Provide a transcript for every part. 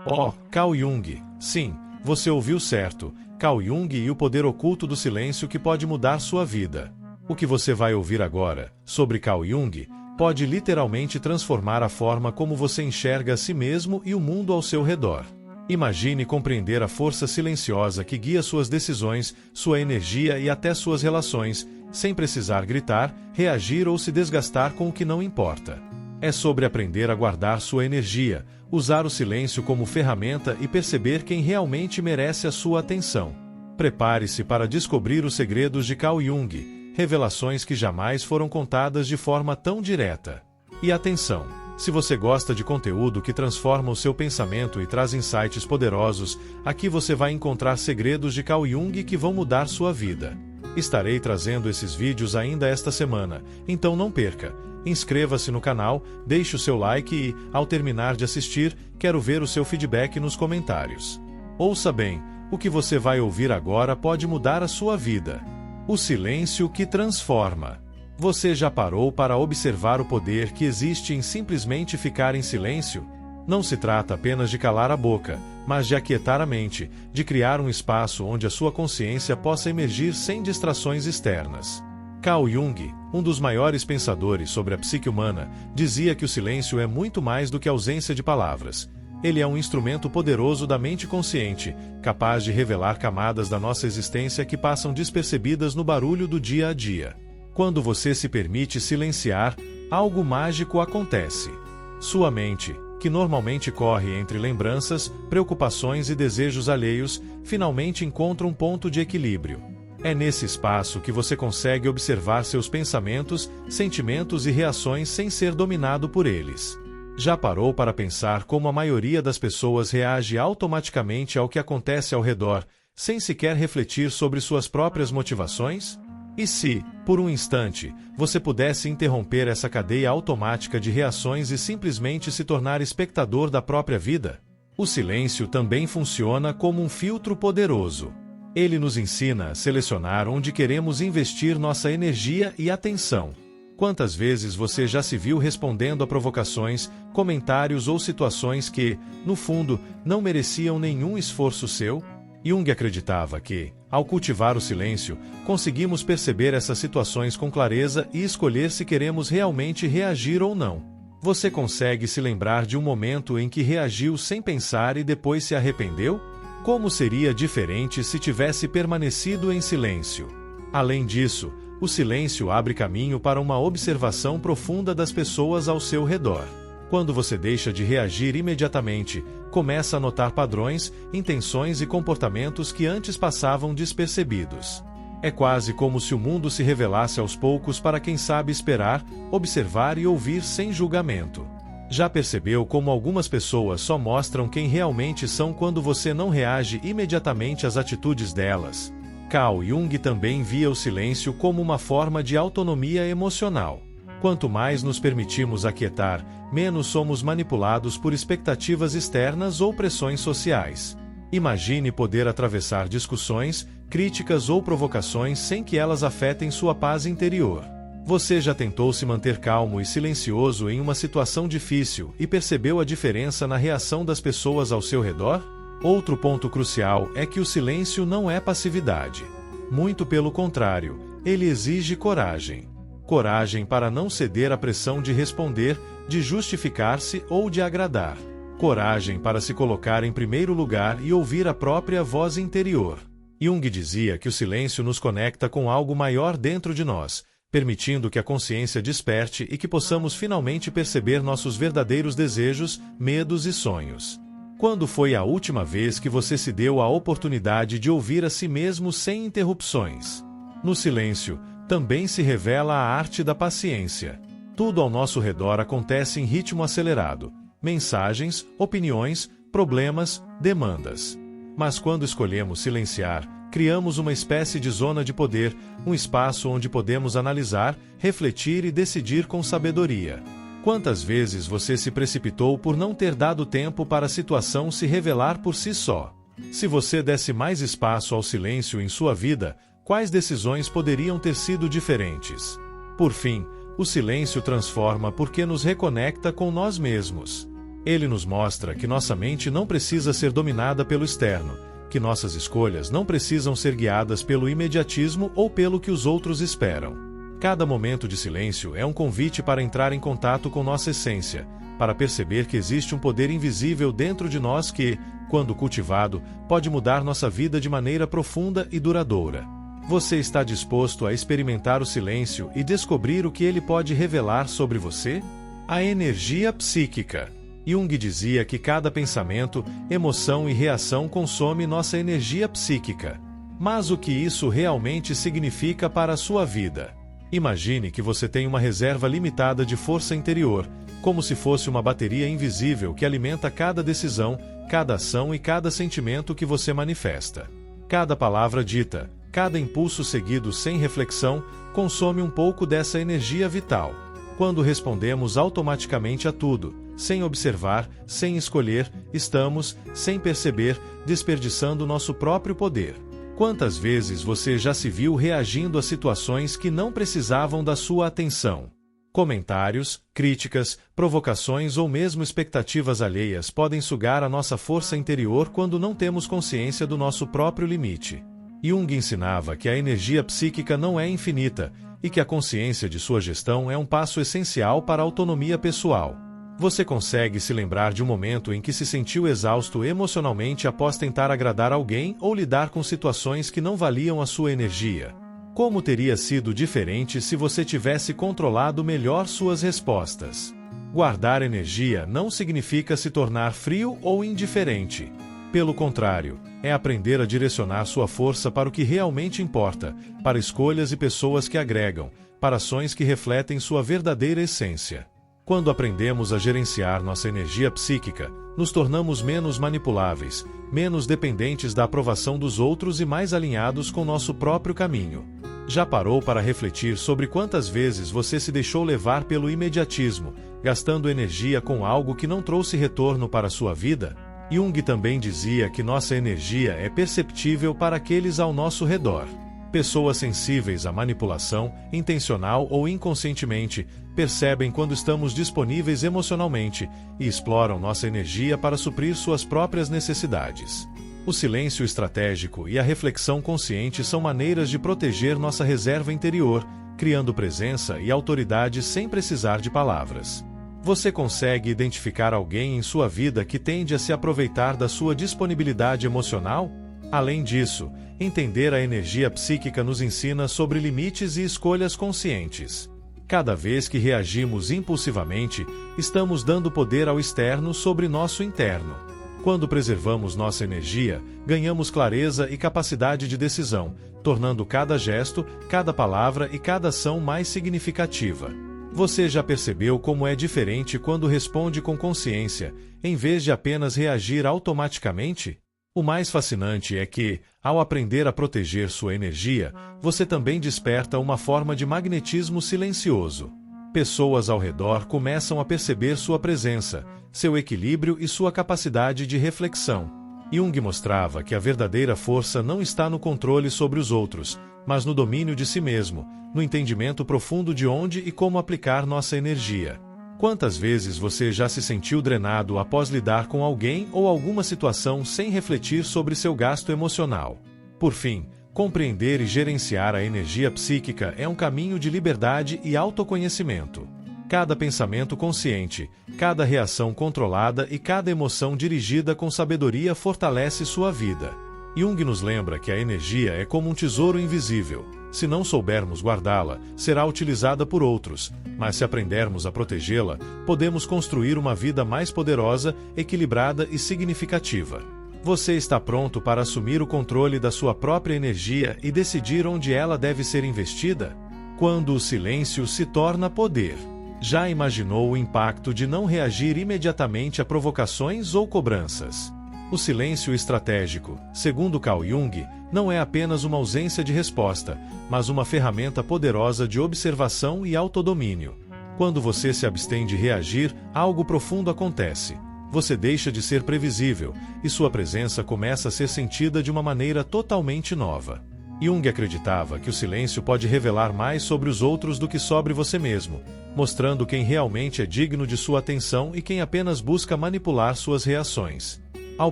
Oh, Carl Jung. Sim, você ouviu certo. Carl Jung e o poder oculto do silêncio que pode mudar sua vida. O que você vai ouvir agora, sobre Carl Jung, pode literalmente transformar a forma como você enxerga a si mesmo e o mundo ao seu redor. Imagine compreender a força silenciosa que guia suas decisões, sua energia e até suas relações, sem precisar gritar, reagir ou se desgastar com o que não importa. É sobre aprender a guardar sua energia, usar o silêncio como ferramenta e perceber quem realmente merece a sua atenção. Prepare-se para descobrir os segredos de Carl Jung, revelações que jamais foram contadas de forma tão direta. E atenção! Se você gosta de conteúdo que transforma o seu pensamento e traz insights poderosos, aqui você vai encontrar segredos de Carl Jung que vão mudar sua vida. Estarei trazendo esses vídeos ainda esta semana, então não perca. Inscreva-se no canal, deixe o seu like e, ao terminar de assistir, quero ver o seu feedback nos comentários. Ouça bem, o que você vai ouvir agora pode mudar a sua vida. O silêncio que transforma. Você já parou para observar o poder que existe em simplesmente ficar em silêncio? Não se trata apenas de calar a boca, mas de aquietar a mente, de criar um espaço onde a sua consciência possa emergir sem distrações externas. Carl Jung, um dos maiores pensadores sobre a psique humana, dizia que o silêncio é muito mais do que a ausência de palavras. Ele é um instrumento poderoso da mente consciente, capaz de revelar camadas da nossa existência que passam despercebidas no barulho do dia a dia. Quando você se permite silenciar, algo mágico acontece. Sua mente, que normalmente corre entre lembranças, preocupações e desejos alheios, finalmente encontra um ponto de equilíbrio. É nesse espaço que você consegue observar seus pensamentos, sentimentos e reações sem ser dominado por eles. Já parou para pensar como a maioria das pessoas reage automaticamente ao que acontece ao redor, sem sequer refletir sobre suas próprias motivações? E se, por um instante, você pudesse interromper essa cadeia automática de reações e simplesmente se tornar espectador da própria vida? O silêncio também funciona como um filtro poderoso. Ele nos ensina a selecionar onde queremos investir nossa energia e atenção. Quantas vezes você já se viu respondendo a provocações, comentários ou situações que, no fundo, não mereciam nenhum esforço seu? Jung acreditava que, ao cultivar o silêncio, conseguimos perceber essas situações com clareza e escolher se queremos realmente reagir ou não. Você consegue se lembrar de um momento em que reagiu sem pensar e depois se arrependeu? Como seria diferente se tivesse permanecido em silêncio? Além disso, o silêncio abre caminho para uma observação profunda das pessoas ao seu redor. Quando você deixa de reagir imediatamente, começa a notar padrões, intenções e comportamentos que antes passavam despercebidos. É quase como se o mundo se revelasse aos poucos para quem sabe esperar, observar e ouvir sem julgamento. Já percebeu como algumas pessoas só mostram quem realmente são quando você não reage imediatamente às atitudes delas? Carl Jung também via o silêncio como uma forma de autonomia emocional. Quanto mais nos permitimos aquietar, menos somos manipulados por expectativas externas ou pressões sociais. Imagine poder atravessar discussões, críticas ou provocações sem que elas afetem sua paz interior. Você já tentou se manter calmo e silencioso em uma situação difícil e percebeu a diferença na reação das pessoas ao seu redor? Outro ponto crucial é que o silêncio não é passividade. Muito pelo contrário, ele exige coragem. Coragem para não ceder à pressão de responder, de justificar-se ou de agradar. Coragem para se colocar em primeiro lugar e ouvir a própria voz interior. Jung dizia que o silêncio nos conecta com algo maior dentro de nós, permitindo que a consciência desperte e que possamos finalmente perceber nossos verdadeiros desejos, medos e sonhos. Quando foi a última vez que você se deu a oportunidade de ouvir a si mesmo sem interrupções? No silêncio, também se revela a arte da paciência. Tudo ao nosso redor acontece em ritmo acelerado. Mensagens, opiniões, problemas, demandas. Mas quando escolhemos silenciar, criamos uma espécie de zona de poder, um espaço onde podemos analisar, refletir e decidir com sabedoria. Quantas vezes você se precipitou por não ter dado tempo para a situação se revelar por si só? Se você desse mais espaço ao silêncio em sua vida, quais decisões poderiam ter sido diferentes? Por fim, o silêncio transforma porque nos reconecta com nós mesmos. Ele nos mostra que nossa mente não precisa ser dominada pelo externo, que nossas escolhas não precisam ser guiadas pelo imediatismo ou pelo que os outros esperam. Cada momento de silêncio é um convite para entrar em contato com nossa essência, para perceber que existe um poder invisível dentro de nós que, quando cultivado, pode mudar nossa vida de maneira profunda e duradoura. Você está disposto a experimentar o silêncio e descobrir o que ele pode revelar sobre você? A energia psíquica. Jung dizia que cada pensamento, emoção e reação consome nossa energia psíquica. Mas o que isso realmente significa para a sua vida? Imagine que você tem uma reserva limitada de força interior, como se fosse uma bateria invisível que alimenta cada decisão, cada ação e cada sentimento que você manifesta. Cada palavra dita, cada impulso seguido sem reflexão, consome um pouco dessa energia vital. Quando respondemos automaticamente a tudo, sem observar, sem escolher, estamos, sem perceber, desperdiçando nosso próprio poder. Quantas vezes você já se viu reagindo a situações que não precisavam da sua atenção? Comentários, críticas, provocações ou mesmo expectativas alheias podem sugar a nossa força interior quando não temos consciência do nosso próprio limite. Jung ensinava que a energia psíquica não é infinita e que a consciência de sua gestão é um passo essencial para a autonomia pessoal. Você consegue se lembrar de um momento em que se sentiu exausto emocionalmente após tentar agradar alguém ou lidar com situações que não valiam a sua energia? Como teria sido diferente se você tivesse controlado melhor suas respostas? Guardar energia não significa se tornar frio ou indiferente. Pelo contrário, é aprender a direcionar sua força para o que realmente importa, para escolhas e pessoas que agregam, para ações que refletem sua verdadeira essência. Quando aprendemos a gerenciar nossa energia psíquica, nos tornamos menos manipuláveis, menos dependentes da aprovação dos outros e mais alinhados com nosso próprio caminho. Já parou para refletir sobre quantas vezes você se deixou levar pelo imediatismo, gastando energia com algo que não trouxe retorno para a sua vida? Jung também dizia que nossa energia é perceptível para aqueles ao nosso redor. Pessoas sensíveis à manipulação, intencional ou inconscientemente, percebem quando estamos disponíveis emocionalmente e exploram nossa energia para suprir suas próprias necessidades. O silêncio estratégico e a reflexão consciente são maneiras de proteger nossa reserva interior, criando presença e autoridade sem precisar de palavras. Você consegue identificar alguém em sua vida que tende a se aproveitar da sua disponibilidade emocional? Além disso, entender a energia psíquica nos ensina sobre limites e escolhas conscientes. Cada vez que reagimos impulsivamente, estamos dando poder ao externo sobre nosso interno. Quando preservamos nossa energia, ganhamos clareza e capacidade de decisão, tornando cada gesto, cada palavra e cada ação mais significativa. Você já percebeu como é diferente quando responde com consciência, em vez de apenas reagir automaticamente? O mais fascinante é que, ao aprender a proteger sua energia, você também desperta uma forma de magnetismo silencioso. Pessoas ao redor começam a perceber sua presença, seu equilíbrio e sua capacidade de reflexão. Jung mostrava que a verdadeira força não está no controle sobre os outros, mas no domínio de si mesmo, no entendimento profundo de onde e como aplicar nossa energia. Quantas vezes você já se sentiu drenado após lidar com alguém ou alguma situação sem refletir sobre seu gasto emocional? Por fim, compreender e gerenciar a energia psíquica é um caminho de liberdade e autoconhecimento. Cada pensamento consciente, cada reação controlada e cada emoção dirigida com sabedoria fortalece sua vida. Jung nos lembra que a energia é como um tesouro invisível. Se não soubermos guardá-la, será utilizada por outros, mas se aprendermos a protegê-la, podemos construir uma vida mais poderosa, equilibrada e significativa. Você está pronto para assumir o controle da sua própria energia e decidir onde ela deve ser investida? Quando o silêncio se torna poder. Já imaginou o impacto de não reagir imediatamente a provocações ou cobranças? O silêncio estratégico, segundo Carl Jung, não é apenas uma ausência de resposta, mas uma ferramenta poderosa de observação e autodomínio. Quando você se abstém de reagir, algo profundo acontece. Você deixa de ser previsível, e sua presença começa a ser sentida de uma maneira totalmente nova. Jung acreditava que o silêncio pode revelar mais sobre os outros do que sobre você mesmo, mostrando quem realmente é digno de sua atenção e quem apenas busca manipular suas reações. Ao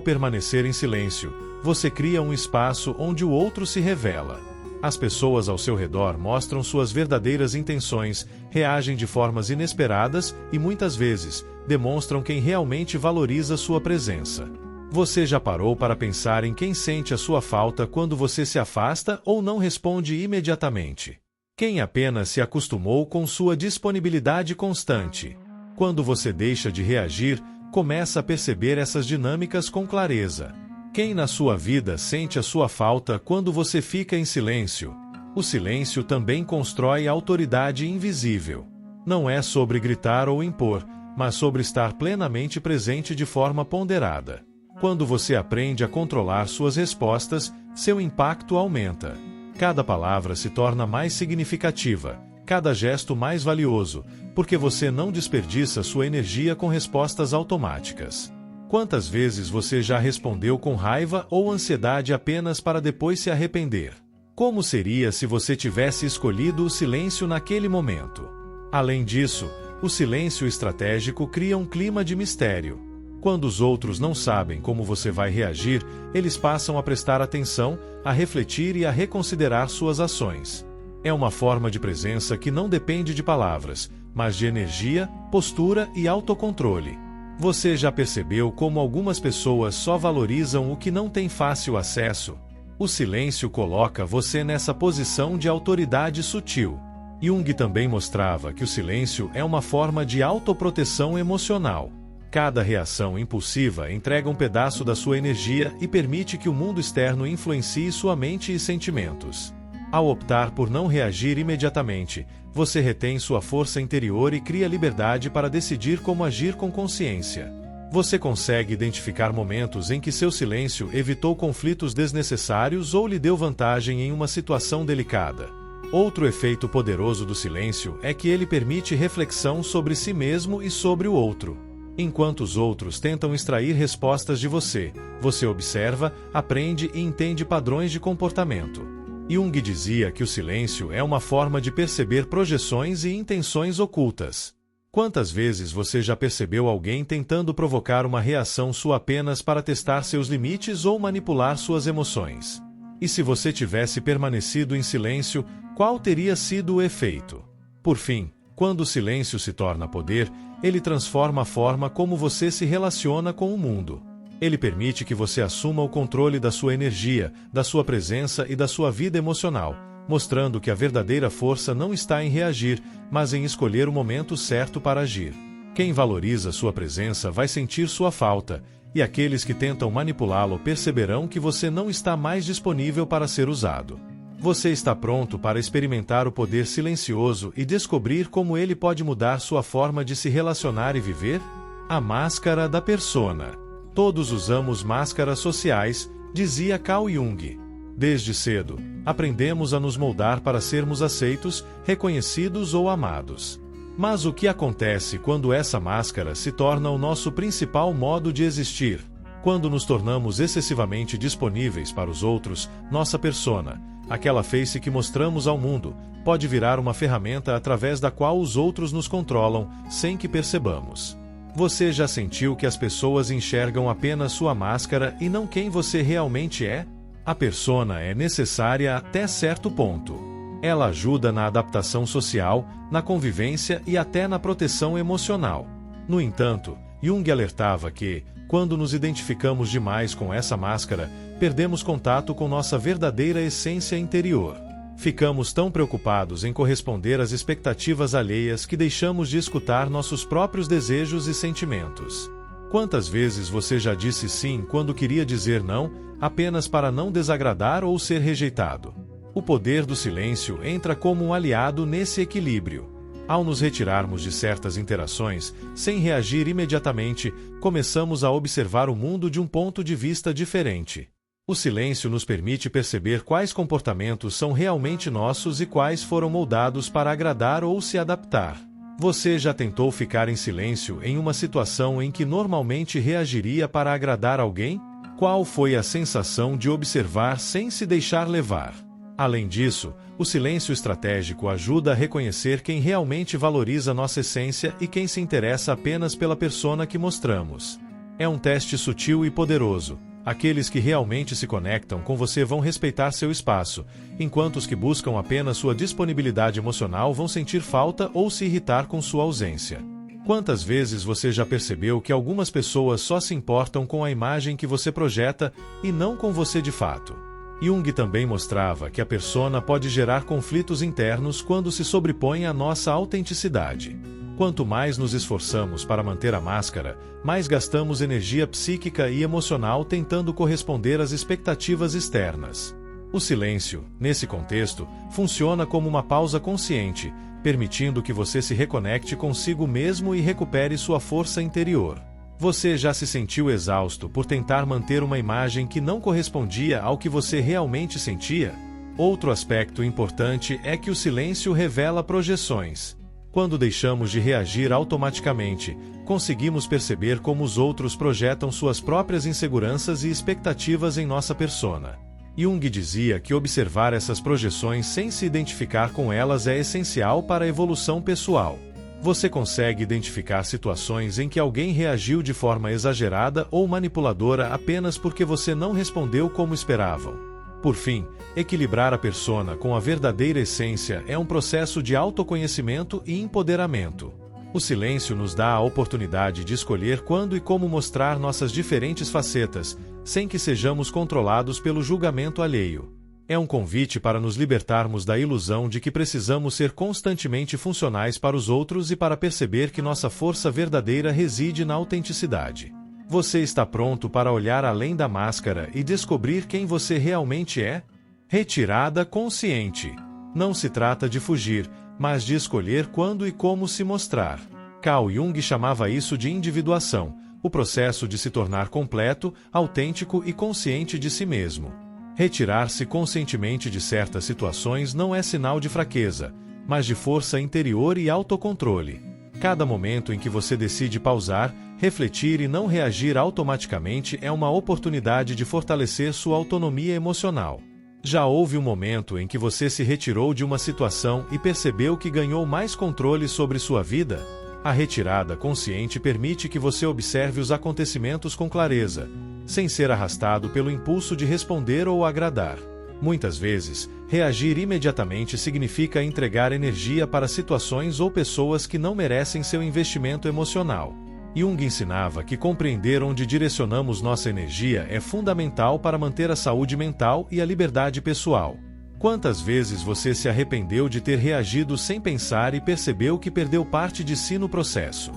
permanecer em silêncio, você cria um espaço onde o outro se revela. As pessoas ao seu redor mostram suas verdadeiras intenções, reagem de formas inesperadas e, muitas vezes, demonstram quem realmente valoriza sua presença. Você já parou para pensar em quem sente a sua falta quando você se afasta ou não responde imediatamente? Quem apenas se acostumou com sua disponibilidade constante? Quando você deixa de reagir, começa a perceber essas dinâmicas com clareza. Quem na sua vida sente a sua falta quando você fica em silêncio? O silêncio também constrói autoridade invisível. Não é sobre gritar ou impor, mas sobre estar plenamente presente de forma ponderada. Quando você aprende a controlar suas respostas, seu impacto aumenta. Cada palavra se torna mais significativa, cada gesto mais valioso, porque você não desperdiça sua energia com respostas automáticas. Quantas vezes você já respondeu com raiva ou ansiedade apenas para depois se arrepender? Como seria se você tivesse escolhido o silêncio naquele momento? Além disso, o silêncio estratégico cria um clima de mistério. Quando os outros não sabem como você vai reagir, eles passam a prestar atenção, a refletir e a reconsiderar suas ações. É uma forma de presença que não depende de palavras, mas de energia, postura e autocontrole. Você já percebeu como algumas pessoas só valorizam o que não tem fácil acesso? O silêncio coloca você nessa posição de autoridade sutil. Jung também mostrava que o silêncio é uma forma de autoproteção emocional. Cada reação impulsiva entrega um pedaço da sua energia e permite que o mundo externo influencie sua mente e sentimentos. Ao optar por não reagir imediatamente, você retém sua força interior e cria liberdade para decidir como agir com consciência. Você consegue identificar momentos em que seu silêncio evitou conflitos desnecessários ou lhe deu vantagem em uma situação delicada. Outro efeito poderoso do silêncio é que ele permite reflexão sobre si mesmo e sobre o outro. Enquanto os outros tentam extrair respostas de você, você observa, aprende e entende padrões de comportamento. Jung dizia que o silêncio é uma forma de perceber projeções e intenções ocultas. Quantas vezes você já percebeu alguém tentando provocar uma reação sua apenas para testar seus limites ou manipular suas emoções? E se você tivesse permanecido em silêncio, qual teria sido o efeito? Por fim, quando o silêncio se torna poder, ele transforma a forma como você se relaciona com o mundo. Ele permite que você assuma o controle da sua energia, da sua presença e da sua vida emocional, mostrando que a verdadeira força não está em reagir, mas em escolher o momento certo para agir. Quem valoriza sua presença vai sentir sua falta, e aqueles que tentam manipulá-lo perceberão que você não está mais disponível para ser usado. Você está pronto para experimentar o poder silencioso e descobrir como ele pode mudar sua forma de se relacionar e viver? A máscara da persona. Todos usamos máscaras sociais, dizia Carl Jung. Desde cedo, aprendemos a nos moldar para sermos aceitos, reconhecidos ou amados. Mas o que acontece quando essa máscara se torna o nosso principal modo de existir? Quando nos tornamos excessivamente disponíveis para os outros, nossa persona, aquela face que mostramos ao mundo, pode virar uma ferramenta através da qual os outros nos controlam, sem que percebamos. Você já sentiu que as pessoas enxergam apenas sua máscara e não quem você realmente é? A persona é necessária até certo ponto. Ela ajuda na adaptação social, na convivência e até na proteção emocional. No entanto, Jung alertava que, quando nos identificamos demais com essa máscara, perdemos contato com nossa verdadeira essência interior. Ficamos tão preocupados em corresponder às expectativas alheias que deixamos de escutar nossos próprios desejos e sentimentos. Quantas vezes você já disse sim quando queria dizer não, apenas para não desagradar ou ser rejeitado? O poder do silêncio entra como um aliado nesse equilíbrio. Ao nos retirarmos de certas interações, sem reagir imediatamente, começamos a observar o mundo de um ponto de vista diferente. O silêncio nos permite perceber quais comportamentos são realmente nossos e quais foram moldados para agradar ou se adaptar. Você já tentou ficar em silêncio em uma situação em que normalmente reagiria para agradar alguém? Qual foi a sensação de observar sem se deixar levar? Além disso, o silêncio estratégico ajuda a reconhecer quem realmente valoriza nossa essência e quem se interessa apenas pela persona que mostramos. É um teste sutil e poderoso. Aqueles que realmente se conectam com você vão respeitar seu espaço, enquanto os que buscam apenas sua disponibilidade emocional vão sentir falta ou se irritar com sua ausência. Quantas vezes você já percebeu que algumas pessoas só se importam com a imagem que você projeta e não com você de fato? Jung também mostrava que a persona pode gerar conflitos internos quando se sobrepõe à nossa autenticidade. Quanto mais nos esforçamos para manter a máscara, mais gastamos energia psíquica e emocional tentando corresponder às expectativas externas. O silêncio, nesse contexto, funciona como uma pausa consciente, permitindo que você se reconecte consigo mesmo e recupere sua força interior. Você já se sentiu exausto por tentar manter uma imagem que não correspondia ao que você realmente sentia? Outro aspecto importante é que o silêncio revela projeções. Quando deixamos de reagir automaticamente, conseguimos perceber como os outros projetam suas próprias inseguranças e expectativas em nossa persona. Jung dizia que observar essas projeções sem se identificar com elas é essencial para a evolução pessoal. Você consegue identificar situações em que alguém reagiu de forma exagerada ou manipuladora apenas porque você não respondeu como esperavam. Por fim, equilibrar a persona com a verdadeira essência é um processo de autoconhecimento e empoderamento. O silêncio nos dá a oportunidade de escolher quando e como mostrar nossas diferentes facetas, sem que sejamos controlados pelo julgamento alheio. É um convite para nos libertarmos da ilusão de que precisamos ser constantemente funcionais para os outros e para perceber que nossa força verdadeira reside na autenticidade. Você está pronto para olhar além da máscara e descobrir quem você realmente é? Retirada consciente. Não se trata de fugir, mas de escolher quando e como se mostrar. Carl Jung chamava isso de individuação, o processo de se tornar completo, autêntico e consciente de si mesmo. Retirar-se conscientemente de certas situações não é sinal de fraqueza, mas de força interior e autocontrole. Cada momento em que você decide pausar, refletir e não reagir automaticamente é uma oportunidade de fortalecer sua autonomia emocional. Já houve um momento em que você se retirou de uma situação e percebeu que ganhou mais controle sobre sua vida? A retirada consciente permite que você observe os acontecimentos com clareza, sem ser arrastado pelo impulso de responder ou agradar. Muitas vezes, reagir imediatamente significa entregar energia para situações ou pessoas que não merecem seu investimento emocional. Jung ensinava que compreender onde direcionamos nossa energia é fundamental para manter a saúde mental e a liberdade pessoal. Quantas vezes você se arrependeu de ter reagido sem pensar e percebeu que perdeu parte de si no processo?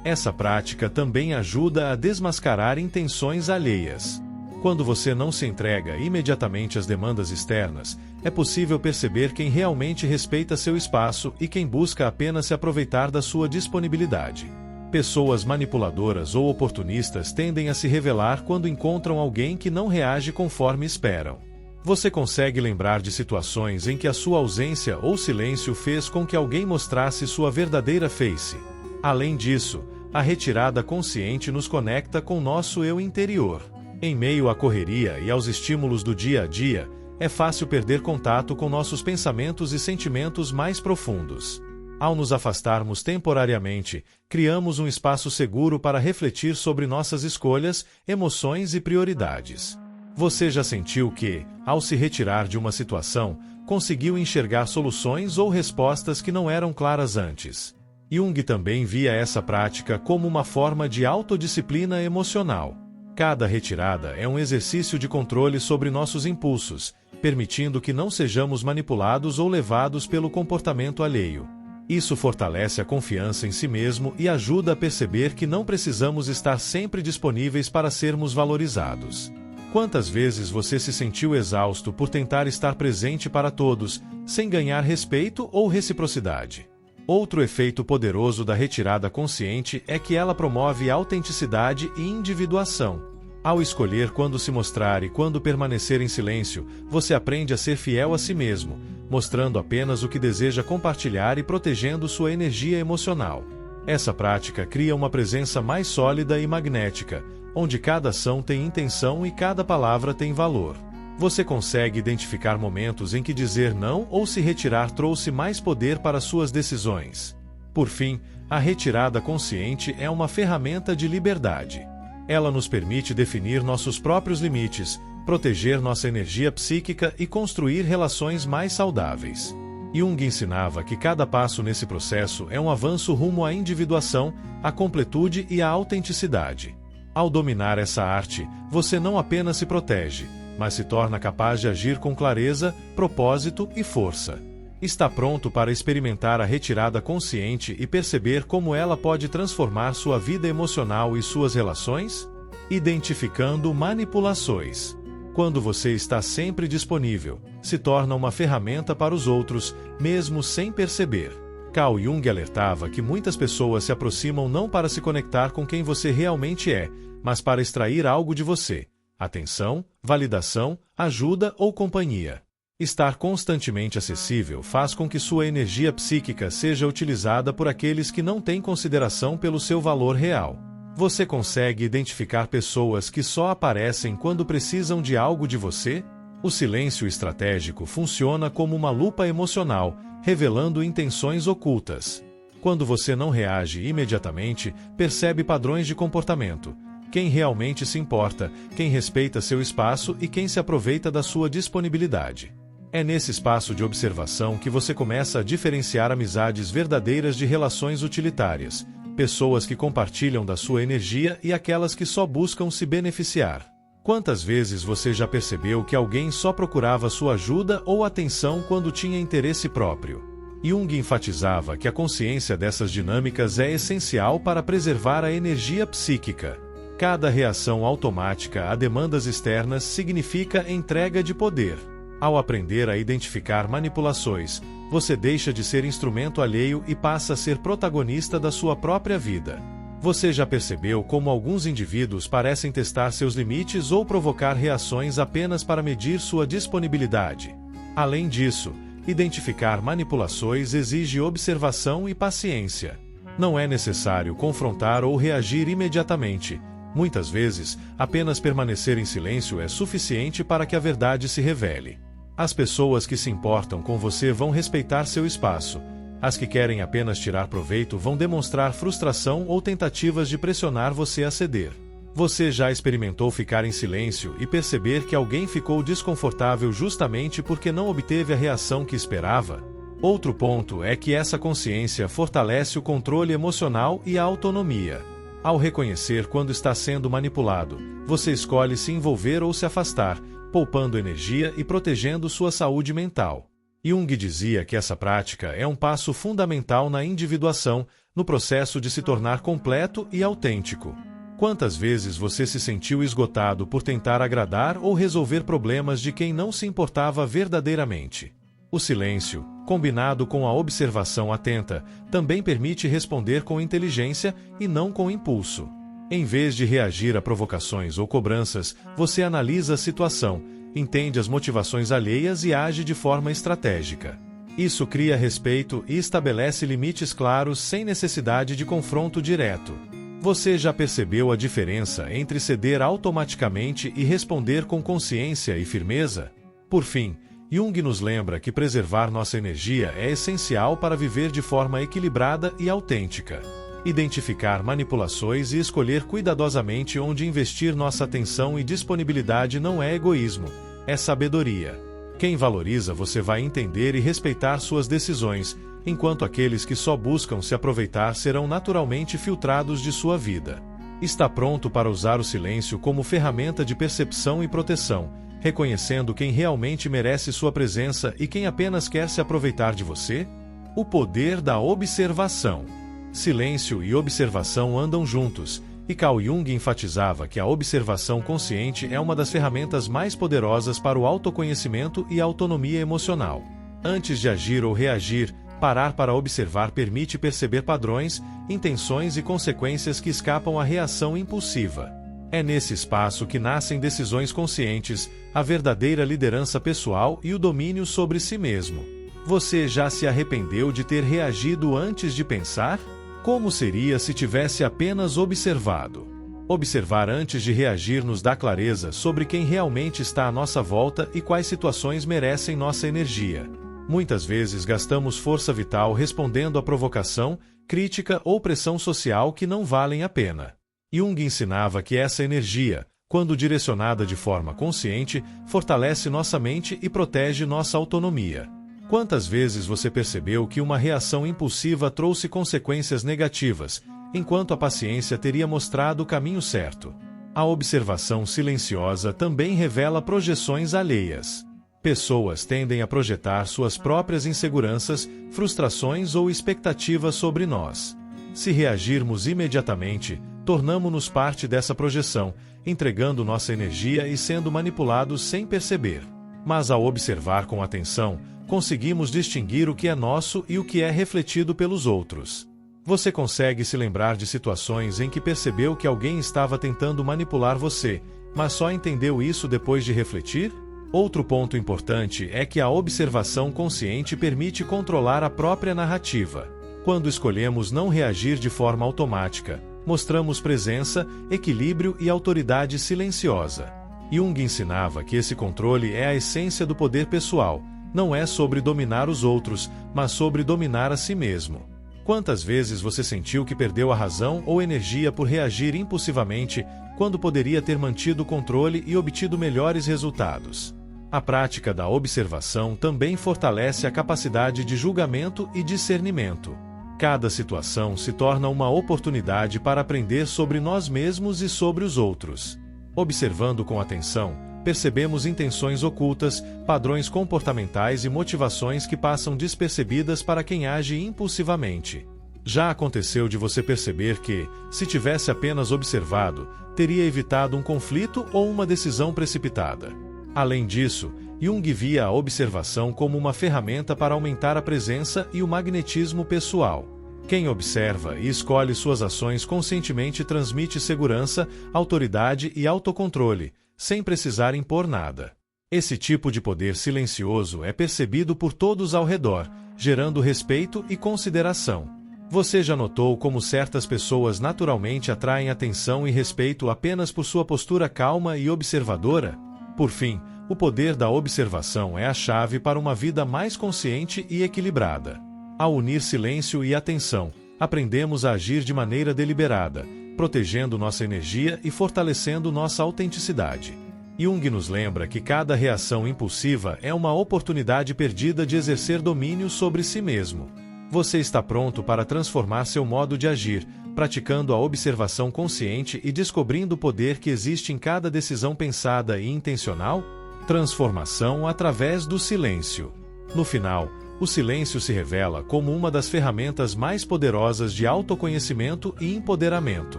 Essa prática também ajuda a desmascarar intenções alheias. Quando você não se entrega imediatamente às demandas externas, é possível perceber quem realmente respeita seu espaço e quem busca apenas se aproveitar da sua disponibilidade. Pessoas manipuladoras ou oportunistas tendem a se revelar quando encontram alguém que não reage conforme esperam. Você consegue lembrar de situações em que a sua ausência ou silêncio fez com que alguém mostrasse sua verdadeira face? Além disso, a retirada consciente nos conecta com nosso eu interior. Em meio à correria e aos estímulos do dia a dia, é fácil perder contato com nossos pensamentos e sentimentos mais profundos. Ao nos afastarmos temporariamente, criamos um espaço seguro para refletir sobre nossas escolhas, emoções e prioridades. Você já sentiu que, ao se retirar de uma situação, conseguiu enxergar soluções ou respostas que não eram claras antes? Jung também via essa prática como uma forma de autodisciplina emocional. Cada retirada é um exercício de controle sobre nossos impulsos, permitindo que não sejamos manipulados ou levados pelo comportamento alheio. Isso fortalece a confiança em si mesmo e ajuda a perceber que não precisamos estar sempre disponíveis para sermos valorizados. Quantas vezes você se sentiu exausto por tentar estar presente para todos, sem ganhar respeito ou reciprocidade? Outro efeito poderoso da retirada consciente é que ela promove autenticidade e individuação. Ao escolher quando se mostrar e quando permanecer em silêncio, você aprende a ser fiel a si mesmo, mostrando apenas o que deseja compartilhar e protegendo sua energia emocional. Essa prática cria uma presença mais sólida e magnética, onde cada ação tem intenção e cada palavra tem valor. Você consegue identificar momentos em que dizer não ou se retirar trouxe mais poder para suas decisões. Por fim, a retirada consciente é uma ferramenta de liberdade. Ela nos permite definir nossos próprios limites, proteger nossa energia psíquica e construir relações mais saudáveis. Jung ensinava que cada passo nesse processo é um avanço rumo à individuação, à completude e à autenticidade. Ao dominar essa arte, você não apenas se protege, mas se torna capaz de agir com clareza, propósito e força. Está pronto para experimentar a retirada consciente e perceber como ela pode transformar sua vida emocional e suas relações? Identificando manipulações. Quando você está sempre disponível, se torna uma ferramenta para os outros, mesmo sem perceber. Carl Jung alertava que muitas pessoas se aproximam não para se conectar com quem você realmente é, mas para extrair algo de você: atenção, validação, ajuda ou companhia. Estar constantemente acessível faz com que sua energia psíquica seja utilizada por aqueles que não têm consideração pelo seu valor real. Você consegue identificar pessoas que só aparecem quando precisam de algo de você? O silêncio estratégico funciona como uma lupa emocional, revelando intenções ocultas. Quando você não reage imediatamente, percebe padrões de comportamento: quem realmente se importa, quem respeita seu espaço e quem se aproveita da sua disponibilidade. É nesse espaço de observação que você começa a diferenciar amizades verdadeiras de relações utilitárias, pessoas que compartilham da sua energia e aquelas que só buscam se beneficiar. Quantas vezes você já percebeu que alguém só procurava sua ajuda ou atenção quando tinha interesse próprio? Jung enfatizava que a consciência dessas dinâmicas é essencial para preservar a energia psíquica. Cada reação automática a demandas externas significa entrega de poder. Ao aprender a identificar manipulações, você deixa de ser instrumento alheio e passa a ser protagonista da sua própria vida. Você já percebeu como alguns indivíduos parecem testar seus limites ou provocar reações apenas para medir sua disponibilidade? Além disso, identificar manipulações exige observação e paciência. Não é necessário confrontar ou reagir imediatamente. Muitas vezes, apenas permanecer em silêncio é suficiente para que a verdade se revele. As pessoas que se importam com você vão respeitar seu espaço. As que querem apenas tirar proveito vão demonstrar frustração ou tentativas de pressionar você a ceder. Você já experimentou ficar em silêncio e perceber que alguém ficou desconfortável justamente porque não obteve a reação que esperava? Outro ponto é que essa consciência fortalece o controle emocional e a autonomia. Ao reconhecer quando está sendo manipulado, você escolhe se envolver ou se afastar, poupando energia e protegendo sua saúde mental. Jung dizia que essa prática é um passo fundamental na individuação, no processo de se tornar completo e autêntico. Quantas vezes você se sentiu esgotado por tentar agradar ou resolver problemas de quem não se importava verdadeiramente? O silêncio, combinado com a observação atenta, também permite responder com inteligência e não com impulso. Em vez de reagir a provocações ou cobranças, você analisa a situação, entende as motivações alheias e age de forma estratégica. Isso cria respeito e estabelece limites claros sem necessidade de confronto direto. Você já percebeu a diferença entre ceder automaticamente e responder com consciência e firmeza? Por fim, Jung nos lembra que preservar nossa energia é essencial para viver de forma equilibrada e autêntica. Identificar manipulações e escolher cuidadosamente onde investir nossa atenção e disponibilidade não é egoísmo, é sabedoria. Quem valoriza você vai entender e respeitar suas decisões, enquanto aqueles que só buscam se aproveitar serão naturalmente filtrados de sua vida. Está pronto para usar o silêncio como ferramenta de percepção e proteção, reconhecendo quem realmente merece sua presença e quem apenas quer se aproveitar de você? O poder da observação. Silêncio e observação andam juntos, e Carl Jung enfatizava que a observação consciente é uma das ferramentas mais poderosas para o autoconhecimento e a autonomia emocional. Antes de agir ou reagir, parar para observar permite perceber padrões, intenções e consequências que escapam à reação impulsiva. É nesse espaço que nascem decisões conscientes, a verdadeira liderança pessoal e o domínio sobre si mesmo. Você já se arrependeu de ter reagido antes de pensar? Como seria se tivesse apenas observado? Observar antes de reagir nos dá clareza sobre quem realmente está à nossa volta e quais situações merecem nossa energia. Muitas vezes gastamos força vital respondendo a provocação, crítica ou pressão social que não valem a pena. Jung ensinava que essa energia, quando direcionada de forma consciente, fortalece nossa mente e protege nossa autonomia. Quantas vezes você percebeu que uma reação impulsiva trouxe consequências negativas, enquanto a paciência teria mostrado o caminho certo? A observação silenciosa também revela projeções alheias. Pessoas tendem a projetar suas próprias inseguranças, frustrações ou expectativas sobre nós. Se reagirmos imediatamente, tornamo-nos parte dessa projeção, entregando nossa energia e sendo manipulados sem perceber. Mas ao observar com atenção, conseguimos distinguir o que é nosso e o que é refletido pelos outros. Você consegue se lembrar de situações em que percebeu que alguém estava tentando manipular você, mas só entendeu isso depois de refletir? Outro ponto importante é que a observação consciente permite controlar a própria narrativa. Quando escolhemos não reagir de forma automática, mostramos presença, equilíbrio e autoridade silenciosa. Jung ensinava que esse controle é a essência do poder pessoal. Não é sobre dominar os outros, mas sobre dominar a si mesmo. Quantas vezes você sentiu que perdeu a razão ou energia por reagir impulsivamente, quando poderia ter mantido o controle e obtido melhores resultados? A prática da observação também fortalece a capacidade de julgamento e discernimento. Cada situação se torna uma oportunidade para aprender sobre nós mesmos e sobre os outros. Observando com atenção, percebemos intenções ocultas, padrões comportamentais e motivações que passam despercebidas para quem age impulsivamente. Já aconteceu de você perceber que, se tivesse apenas observado, teria evitado um conflito ou uma decisão precipitada. Além disso, Jung via a observação como uma ferramenta para aumentar a presença e o magnetismo pessoal. Quem observa e escolhe suas ações conscientemente transmite segurança, autoridade e autocontrole, sem precisar impor nada. Esse tipo de poder silencioso é percebido por todos ao redor, gerando respeito e consideração. Você já notou como certas pessoas naturalmente atraem atenção e respeito apenas por sua postura calma e observadora? Por fim, o poder da observação é a chave para uma vida mais consciente e equilibrada. Ao unir silêncio e atenção, aprendemos a agir de maneira deliberada, protegendo nossa energia e fortalecendo nossa autenticidade. Jung nos lembra que cada reação impulsiva é uma oportunidade perdida de exercer domínio sobre si mesmo. Você está pronto para transformar seu modo de agir, praticando a observação consciente e descobrindo o poder que existe em cada decisão pensada e intencional? Transformação através do silêncio. No final, o silêncio se revela como uma das ferramentas mais poderosas de autoconhecimento e empoderamento.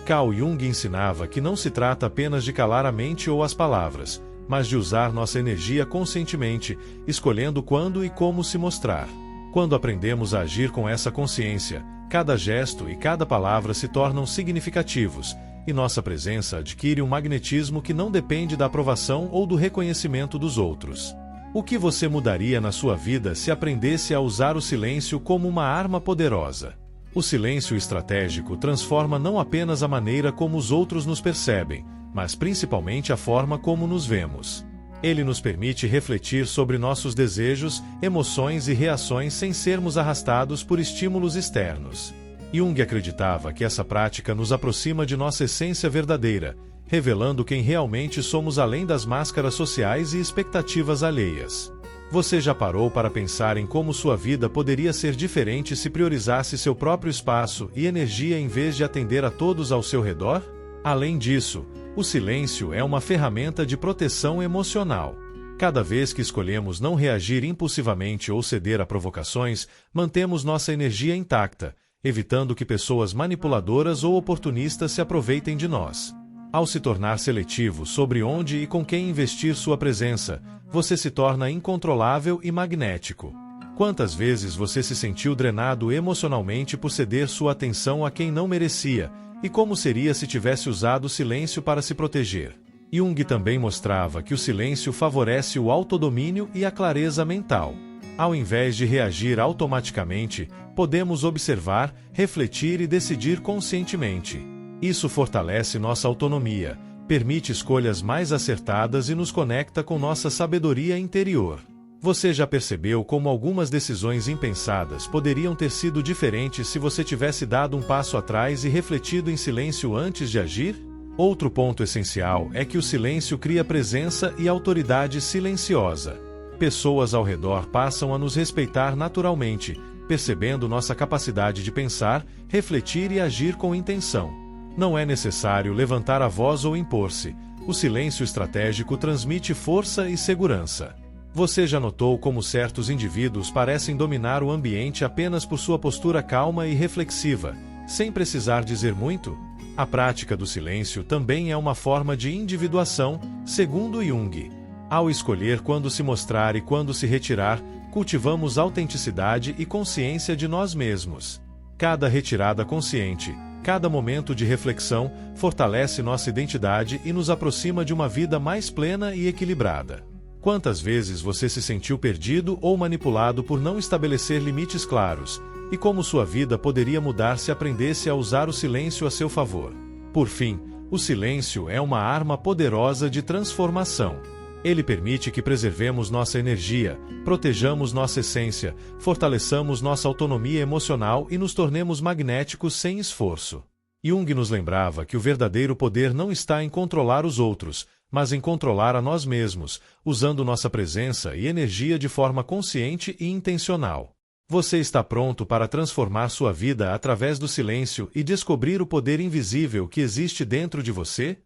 Carl Jung ensinava que não se trata apenas de calar a mente ou as palavras, mas de usar nossa energia conscientemente, escolhendo quando e como se mostrar. Quando aprendemos a agir com essa consciência, cada gesto e cada palavra se tornam significativos, e nossa presença adquire um magnetismo que não depende da aprovação ou do reconhecimento dos outros. O que você mudaria na sua vida se aprendesse a usar o silêncio como uma arma poderosa? O silêncio estratégico transforma não apenas a maneira como os outros nos percebem, mas principalmente a forma como nos vemos. Ele nos permite refletir sobre nossos desejos, emoções e reações sem sermos arrastados por estímulos externos. Jung acreditava que essa prática nos aproxima de nossa essência verdadeira, revelando quem realmente somos além das máscaras sociais e expectativas alheias. Você já parou para pensar em como sua vida poderia ser diferente se priorizasse seu próprio espaço e energia em vez de atender a todos ao seu redor? Além disso, o silêncio é uma ferramenta de proteção emocional. Cada vez que escolhemos não reagir impulsivamente ou ceder a provocações, mantemos nossa energia intacta, evitando que pessoas manipuladoras ou oportunistas se aproveitem de nós. Ao se tornar seletivo sobre onde e com quem investir sua presença, você se torna incontrolável e magnético. Quantas vezes você se sentiu drenado emocionalmente por ceder sua atenção a quem não merecia, e como seria se tivesse usado o silêncio para se proteger? Jung também mostrava que o silêncio favorece o autodomínio e a clareza mental. Ao invés de reagir automaticamente, podemos observar, refletir e decidir conscientemente. Isso fortalece nossa autonomia, permite escolhas mais acertadas e nos conecta com nossa sabedoria interior. Você já percebeu como algumas decisões impensadas poderiam ter sido diferentes se você tivesse dado um passo atrás e refletido em silêncio antes de agir? Outro ponto essencial é que o silêncio cria presença e autoridade silenciosa. Pessoas ao redor passam a nos respeitar naturalmente, percebendo nossa capacidade de pensar, refletir e agir com intenção. Não é necessário levantar a voz ou impor-se. O silêncio estratégico transmite força e segurança. Você já notou como certos indivíduos parecem dominar o ambiente apenas por sua postura calma e reflexiva, sem precisar dizer muito? A prática do silêncio também é uma forma de individuação, segundo Jung. Ao escolher quando se mostrar e quando se retirar, cultivamos autenticidade e consciência de nós mesmos. Cada retirada consciente, cada momento de reflexão, fortalece nossa identidade e nos aproxima de uma vida mais plena e equilibrada. Quantas vezes você se sentiu perdido ou manipulado por não estabelecer limites claros, e como sua vida poderia mudar se aprendesse a usar o silêncio a seu favor? Por fim, o silêncio é uma arma poderosa de transformação. Ele permite que preservemos nossa energia, protejamos nossa essência, fortaleçamos nossa autonomia emocional e nos tornemos magnéticos sem esforço. Jung nos lembrava que o verdadeiro poder não está em controlar os outros, mas em controlar a nós mesmos, usando nossa presença e energia de forma consciente e intencional. Você está pronto para transformar sua vida através do silêncio e descobrir o poder invisível que existe dentro de você?